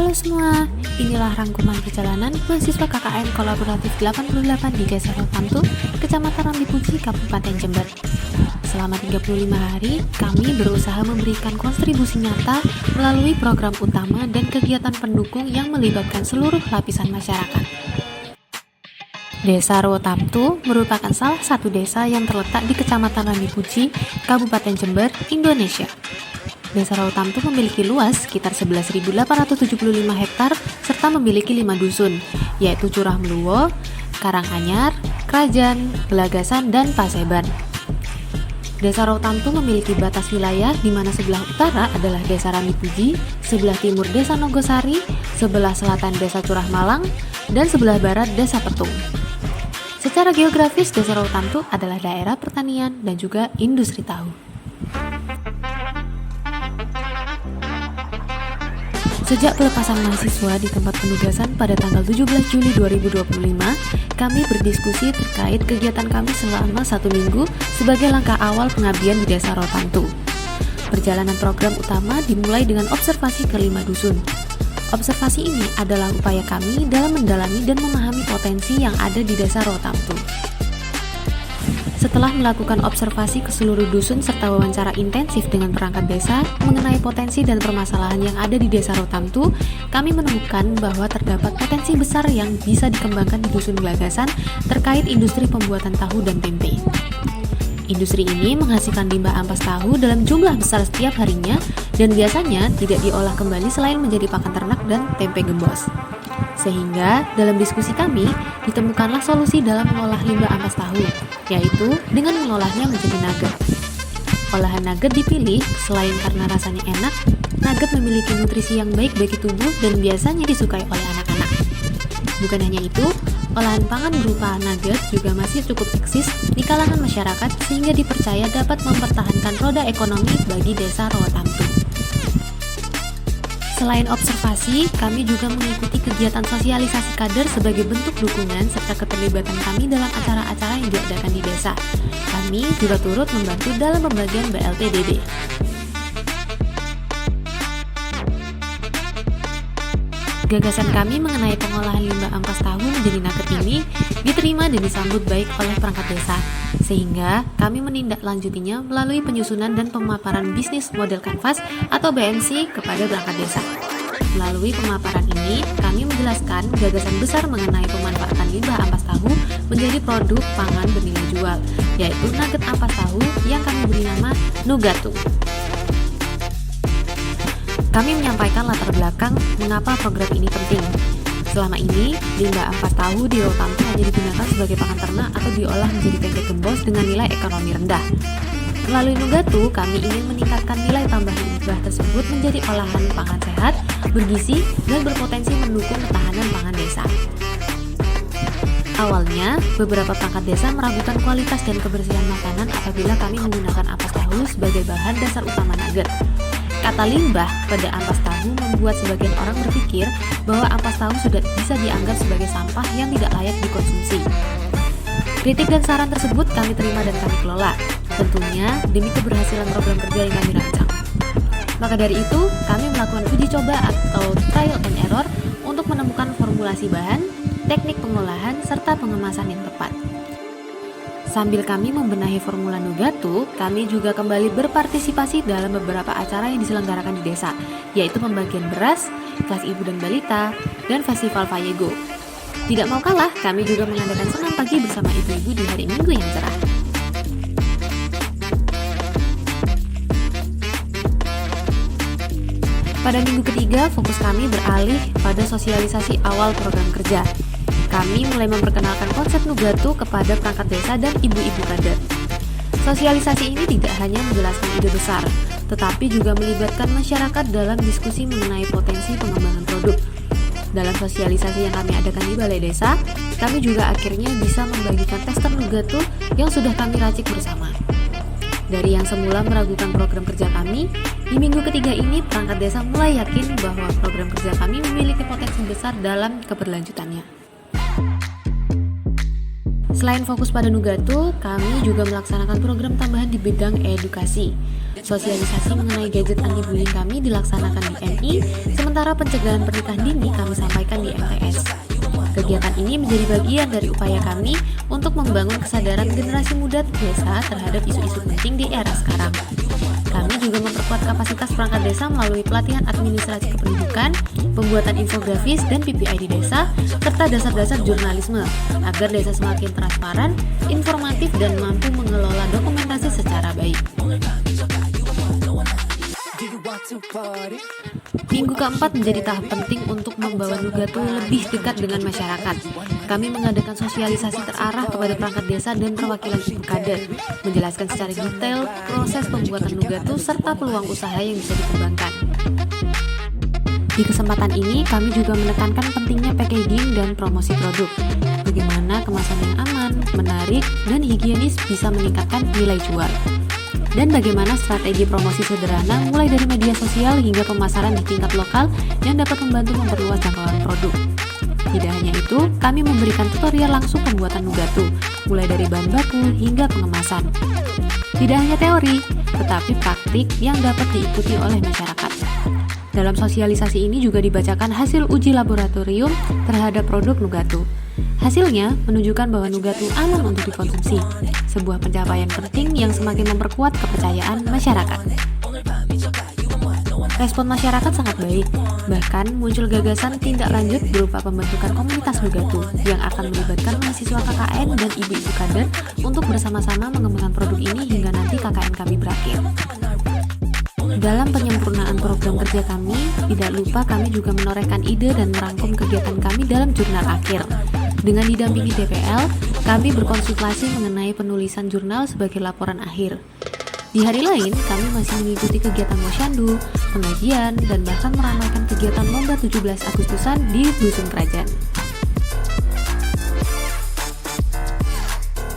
Halo semua, inilah rangkuman perjalanan mahasiswa KKN Kolaboratif 88 di Desa Rotamtu, Kecamatan Rambipuji, Kabupaten Jember. Selama 35 hari, kami berusaha memberikan kontribusi nyata melalui program utama dan kegiatan pendukung yang melibatkan seluruh lapisan masyarakat. Desa Rotamtu merupakan salah satu desa yang terletak di Kecamatan Rambipuji, Kabupaten Jember, Indonesia. Desa Rotamtu memiliki luas sekitar 11.875 hektar serta memiliki 5 dusun, yaitu Curah Meluwo, Karanganyar, Krajan, Belagasan, dan Paseban. Desa Rotamtu memiliki batas wilayah di mana sebelah utara adalah Desa Rambipuji, sebelah timur Desa Nogosari, sebelah selatan Desa Curah Malang, dan sebelah barat Desa Petung. Secara geografis, Desa Rotamtu adalah daerah pertanian dan juga industri tahu. Sejak pelepasan mahasiswa di tempat penugasan pada tanggal 17 Juli 2025, kami berdiskusi terkait kegiatan kami selama 1 minggu sebagai langkah awal pengabdian di Desa Rotamtu. Perjalanan program utama dimulai dengan observasi ke 5 dusun. Observasi ini adalah upaya kami dalam mendalami dan memahami potensi yang ada di Desa Rotamtu. Setelah melakukan observasi ke seluruh dusun serta wawancara intensif dengan perangkat desa mengenai potensi dan permasalahan yang ada di Desa Rotamtu, kami menemukan bahwa terdapat potensi besar yang bisa dikembangkan di Dusun Belagasan terkait industri pembuatan tahu dan tempe. Industri ini menghasilkan limbah ampas tahu dalam jumlah besar setiap harinya dan biasanya tidak diolah kembali selain menjadi pakan ternak dan tempe gembos. Sehingga dalam diskusi kami ditemukanlah solusi dalam mengolah limbah ampas tahu, yaitu dengan mengolahnya menjadi nugget. Olahan nugget dipilih selain karena rasanya enak, nugget memiliki nutrisi yang baik bagi tubuh dan biasanya disukai oleh anak-anak. Bukan hanya itu, olahan pangan berupa nugget juga masih cukup eksis di kalangan masyarakat sehingga dipercaya dapat mempertahankan roda ekonomi bagi Desa Rotamtu. Selain observasi, kami juga mengikuti kegiatan sosialisasi kader sebagai bentuk dukungan serta keterlibatan kami dalam acara-acara yang diadakan di desa. Kami juga turut membantu dalam pembagian BLT-DD. Gagasan kami mengenai pengolahan limbah ampas tahu menjadi nugget ini diterima dan disambut baik oleh perangkat desa, sehingga kami menindaklanjutinya melalui penyusunan dan pemaparan bisnis model kanvas atau BMC kepada perangkat desa. Melalui pemaparan ini, kami menjelaskan gagasan besar mengenai pemanfaatan limbah ampas tahu menjadi produk pangan bernilai jual, yaitu nugget ampas tahu yang kami beri nama Nugatu. Kami menyampaikan latar belakang mengapa program ini penting. Selama ini, limbah ampas tahu di Rotamtu hanya digunakan sebagai pakan ternak atau diolah menjadi tempe gembos dengan nilai ekonomi rendah. Melalui Nugatu, kami ingin meningkatkan nilai tambah limbah tersebut menjadi olahan pangan sehat, bergizi, dan berpotensi mendukung ketahanan pangan desa. Awalnya, beberapa perangkat desa meragukan kualitas dan kebersihan makanan apabila kami menggunakan ampas tahu sebagai bahan dasar utama nugget. Kata limbah pada ampas tahu membuat sebagian orang berpikir bahwa ampas tahu sudah bisa dianggap sebagai sampah yang tidak layak dikonsumsi. Kritik dan saran tersebut kami terima dan kami kelola, tentunya demi keberhasilan program kerja yang kami rancang. Maka dari itu, kami melakukan uji coba atau trial and error untuk menemukan formulasi bahan, teknik pengolahan, serta pengemasan yang tepat. Sambil kami membenahi formula Nugatu, kami juga kembali berpartisipasi dalam beberapa acara yang diselenggarakan di desa, yaitu pembagian beras, kelas ibu dan balita, dan festival Fayego. Tidak mau kalah, kami juga mengadakan senam pagi bersama ibu-ibu di hari Minggu yang cerah. Pada minggu ketiga, fokus kami beralih pada sosialisasi awal program kerja. Kami mulai memperkenalkan konsep Nugatu kepada perangkat desa dan ibu-ibu kader. Sosialisasi ini tidak hanya menjelaskan ide besar, tetapi juga melibatkan masyarakat dalam diskusi mengenai potensi pengembangan produk. Dalam sosialisasi yang kami adakan di Balai Desa, kami juga akhirnya bisa membagikan tester Nugatu yang sudah kami racik bersama. Dari yang semula meragukan program kerja kami, di minggu ketiga ini perangkat desa mulai yakin bahwa program kerja kami memiliki potensi besar dalam keberlanjutannya. Selain fokus pada Nugatu, kami juga melaksanakan program tambahan di bidang edukasi. Sosialisasi mengenai gadget anti-bullying kami dilaksanakan di MI, sementara pencegahan pernikahan dini kami sampaikan di MTS. Kegiatan ini menjadi bagian dari upaya kami untuk membangun kesadaran generasi muda desa terhadap isu-isu penting di era sekarang. Kami juga memperkuat kapasitas perangkat desa melalui pelatihan administrasi kependudukan, pembuatan infografis dan PPI di desa, serta dasar-dasar jurnalisme, agar desa semakin transparan, informatif, dan mampu mengelola dokumentasi secara baik. Minggu keempat menjadi tahap penting untuk membawa Nugatu lebih dekat dengan masyarakat. Kami mengadakan sosialisasi terarah kepada perangkat desa dan perwakilan ibu kader, menjelaskan secara detail proses pembuatan Nugatu serta peluang usaha yang bisa dikembangkan. Di kesempatan ini, kami juga menekankan pentingnya packaging dan promosi produk. Bagaimana kemasan yang aman, menarik, dan higienis bisa meningkatkan nilai jual. Dan bagaimana strategi promosi sederhana mulai dari media sosial hingga pemasaran di tingkat lokal yang dapat membantu memperluas jangkauan produk. Tidak hanya itu, kami memberikan tutorial langsung pembuatan Nugatu, mulai dari bahan baku hingga pengemasan. Tidak hanya teori, tetapi praktik yang dapat diikuti oleh masyarakat. Dalam sosialisasi ini juga dibacakan hasil uji laboratorium terhadap produk Nugatu. Hasilnya menunjukkan bahwa Nugatu aman untuk dikonsumsi, sebuah pencapaian penting yang semakin memperkuat kepercayaan masyarakat. Respon masyarakat sangat baik, bahkan muncul gagasan tindak lanjut berupa pembentukan komunitas Nugatu yang akan melibatkan mahasiswa KKN dan ibu-ibu kader untuk bersama-sama mengembangkan produk ini hingga nanti KKN kami berakhir. Dalam penyempurnaan program kerja kami, tidak lupa kami juga menorehkan ide dan merangkum kegiatan kami dalam jurnal akhir. Dengan didampingi DPL, kami berkonsultasi mengenai penulisan jurnal sebagai laporan akhir. Di hari lain, kami masih mengikuti kegiatan Mosyandu, pengajian, dan bahkan meramaikan kegiatan Lomba 17 Agustusan di Dusun Kerajaan.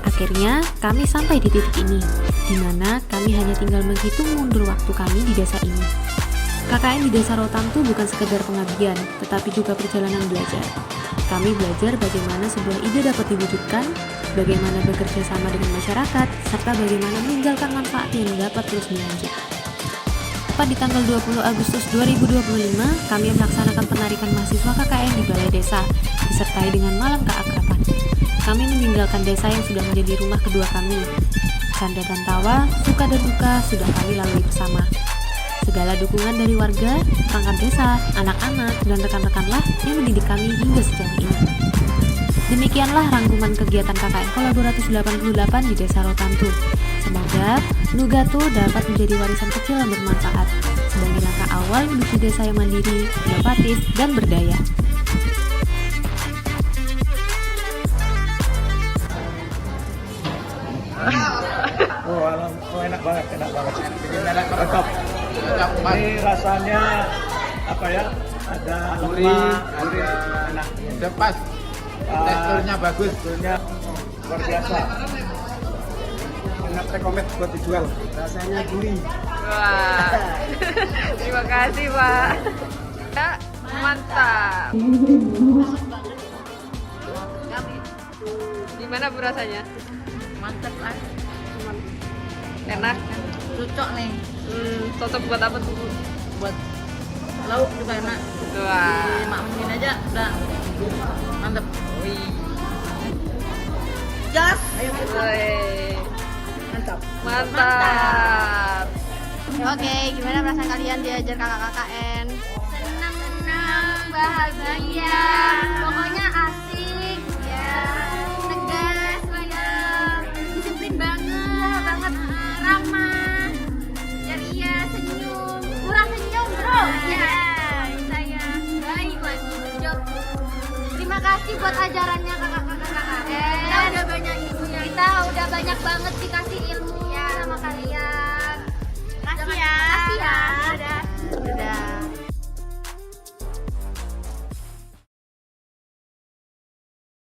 Akhirnya, kami sampai di titik ini, di mana kami hanya tinggal menghitung mundur waktu kami di desa ini. KKN di Desa Rotamtu bukan sekedar pengabdian, tetapi juga perjalanan belajar. Kami belajar bagaimana sebuah ide dapat diwujudkan, bagaimana bekerja sama dengan masyarakat, serta bagaimana meninggalkan manfaat yang dapat terus berlanjut. Tepat di tanggal 20 Agustus 2025, kami melaksanakan penarikan mahasiswa KKN di Balai Desa, disertai dengan malam keakraban. Kami meninggalkan desa yang sudah menjadi rumah kedua kami. Canda dan tawa, suka dan duka sudah kami lalui bersama. Segala dukungan dari warga, perangkat desa, anak-anak, dan rekan-rekanlah yang mendidik kami hingga sejauh ini. Demikianlah rangkuman kegiatan KKN Kolaboratif 88 di Desa Rotamtu. Semoga Nugatu dapat menjadi warisan kecil yang bermanfaat sebagai langkah awal menuju desa yang mandiri, inovatif, dan berdaya. Enak banget. Mantap. Ini rasanya apa ya? Ada gurih, enak. Udah pas. Teksturnya bagus. Teksturnya luar biasa. Enak, rekomen buat dijual. Rasanya gurih. Wah, terima kasih Pak. Ya, mantap. Gimana Bu rasanya? Mantep lah, Enak. cocok nih Cocok buat apa tuh Bu? buat lauk juga enak. Wah. Dimakmumin aja udah mantep. Wih. Jas, Wih. mantap. Mantap. Oke, gimana perasaan kalian diajar kakak KKN? Senang, bahagia, pokoknya asik, ya, tegas, disiplin banget, ramah, ceria, senyum, kurang senyum bro, ya, saya baik lagi, job. Terima kasih buat ajarannya kakak-kakak KKN. Kita udah banyak banget dikasih ilmu